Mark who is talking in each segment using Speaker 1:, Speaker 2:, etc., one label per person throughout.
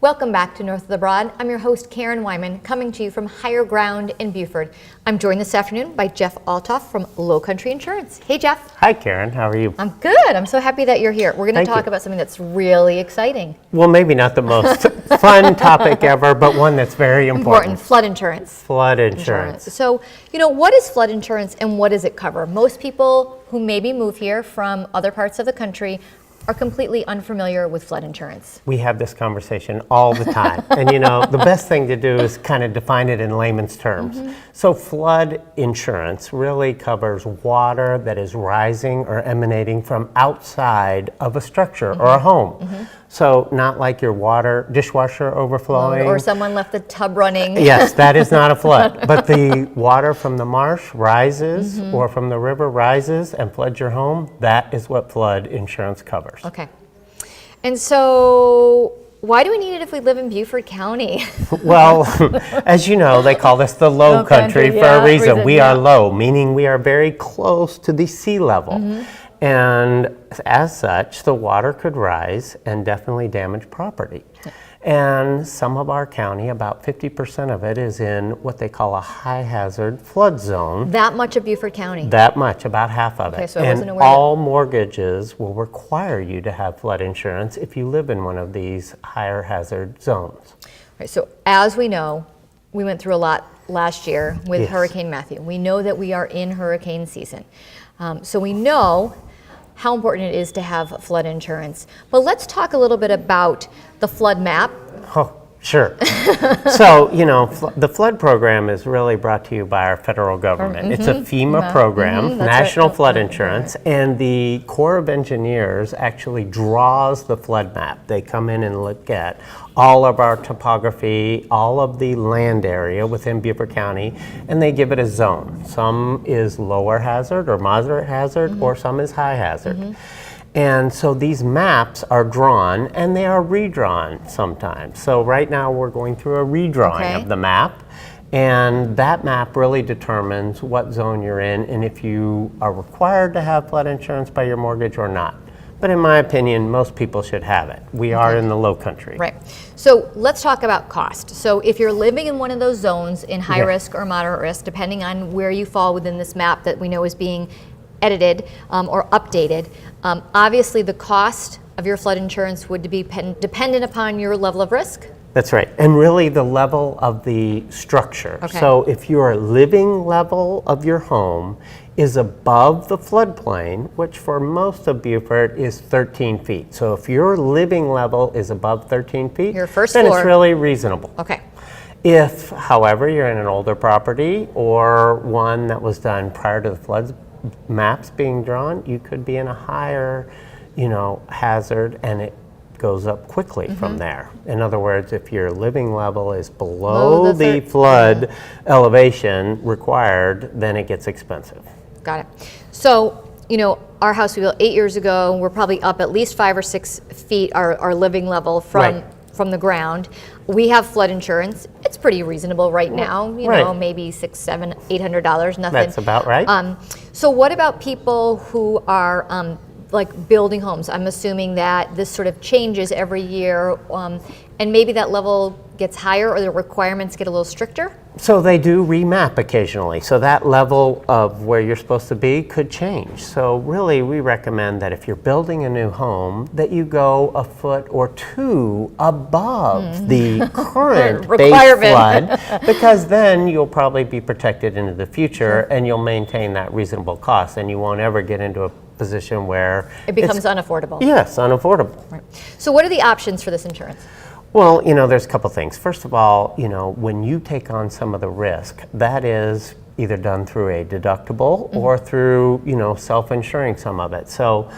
Speaker 1: Welcome back to North of the Broad. I'm your host, Karen Wyman, coming to you from Higher Ground in Buford. I'm joined this afternoon by Jeff Altoff from Lowcountry Insurance. Hey, Jeff.
Speaker 2: Hi, Karen. How are you?
Speaker 1: I'm good. I'm so happy that you're here. We're going to talk about something that's really exciting.
Speaker 2: Well, maybe not the most fun topic ever, but one that's very important.
Speaker 1: Flood insurance.
Speaker 2: Flood insurance.
Speaker 1: So, what is flood insurance and what does it cover? Most people who maybe move here from other parts of the country are completely unfamiliar with flood insurance.
Speaker 2: We have this conversation all the time. And the best thing to do is kind of define it in layman's terms. So flood insurance really covers water that is rising or emanating from outside of a structure or a home. So not like your dishwasher overflowing.
Speaker 1: Or someone left the tub running.
Speaker 2: Yes, that is not a flood. But the water from the marsh rises or from the river rises and floods your home. That is what flood insurance covers.
Speaker 1: Okay. And so why do we need it if we live in Beaufort County?
Speaker 2: Well, as you know, they call this the low country for a reason. We are low, meaning we are very close to the sea level. And as such, the water could rise and definitely damage property. And some of our county, about 50% of it, is in what they call a high hazard flood zone.
Speaker 1: That much of Beaufort County?
Speaker 2: That much, about half of it.
Speaker 1: Okay, so I wasn't aware.
Speaker 2: All mortgages will require you to have flood insurance if you live in one of these higher hazard zones.
Speaker 1: Right, so as we know, we went through a lot last year with Hurricane Matthew. We know that we are in hurricane season. So we know how important it is to have flood insurance. But let's talk a little bit about the flood map.
Speaker 2: Oh, sure. So, the flood program is really brought to you by our federal government. It's a FEMA program, National Flood Insurance, and the Corps of Engineers actually draws the flood map. They come in and look at all of our topography, all of the land area within Beaufort County, and they give it a zone. Some is lower hazard or moderate hazard, or some is high hazard. And so these maps are drawn and they are redrawn sometimes. So right now we're going through a redrawing of the map, and that map really determines what zone you're in and if you are required to have flood insurance by your mortgage or not. But in my opinion, most people should have it. We are in the low country.
Speaker 1: Right. So let's talk about cost. So if you're living in one of those zones in high risk or moderate risk, depending on where you fall within this map that we know is being edited or updated, obviously the cost of your flood insurance would be dependent upon your level of risk.
Speaker 2: That's right, and really the level of the structure. So if your living level of your home is above the floodplain, which for most of Beaufort is 13 feet. So if your living level is above 13 feet,
Speaker 1: your first
Speaker 2: then
Speaker 1: floor,
Speaker 2: it's really reasonable.
Speaker 1: Okay.
Speaker 2: If, however, you're in an older property or one that was done prior to the flood maps being drawn, you could be in a higher, hazard, and it goes up quickly from there. In other words, if your living level is below the flood elevation required, then it gets expensive.
Speaker 1: Got it. So, our house we built 8 years ago, we're probably up at least 5 or 6 feet, our living level from the ground. We have flood insurance. It's pretty reasonable right now, maybe $600, $700, $800, nothing.
Speaker 2: That's about right.
Speaker 1: So what about people who are like building homes? I'm assuming that this sort of changes every year, and maybe that level gets higher or the requirements get a little stricter?
Speaker 2: So they do remap occasionally. So that level of where you're supposed to be could change. So really we recommend that if you're building a new home, that you go a foot or two above the current base flood, because then you'll probably be protected into the future and you'll maintain that reasonable cost, and you won't ever get into a position where
Speaker 1: it becomes unaffordable.
Speaker 2: Yes, unaffordable.
Speaker 1: Right. So what are the options for this insurance?
Speaker 2: Well, there's a couple things. First of all, when you take on some of the risk, that is either done through a deductible or through, self-insuring some of it. So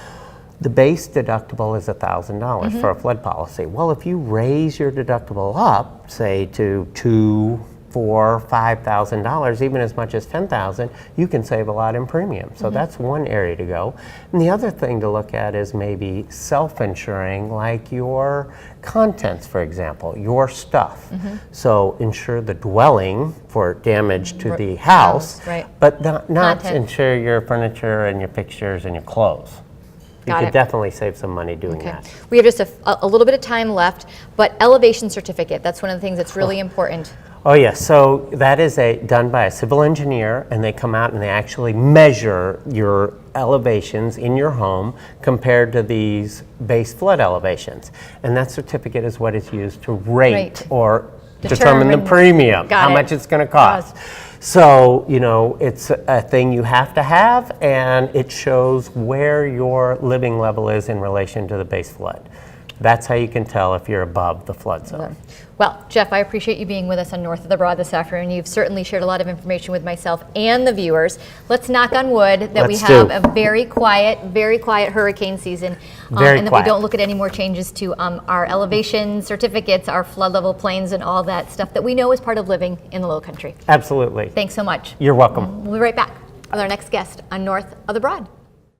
Speaker 2: the base deductible is $1,000 for a flood policy. Well, if you raise your deductible up, say to $2,000, $4,000, $5,000, even as much as $10,000, you can save a lot in premium. So that's one area to go. And the other thing to look at is maybe self-insuring, like your contents, for example, your stuff. So insure the dwelling for damage to the house, but not insure your furniture and your fixtures and your clothes. You could definitely save some money doing that.
Speaker 1: We have just a little bit of time left, but elevation certificate, that's one of the things that's really important.
Speaker 2: Oh yes, so that is done by a civil engineer, and they come out and they actually measure your elevations in your home compared to these base flood elevations. And that certificate is what is used to rate or determine the premium, how much it's going to cost. So, you know, it's a thing you have to have, and it shows where your living level is in relation to the base flood. That's how you can tell if you're above the flood zone.
Speaker 1: Well, Jeff, I appreciate you being with us on North of the Broad this afternoon. You've certainly shared a lot of information with myself and the viewers. Let's knock on wood that we have a very quiet hurricane season, and that we don't look at any more changes to our elevation certificates, our flood level plains, and all that stuff that we know is part of living in the Lowcountry.
Speaker 2: Absolutely.
Speaker 1: Thanks so much.
Speaker 2: You're welcome.
Speaker 1: We'll be right back with our next guest on North of the Broad.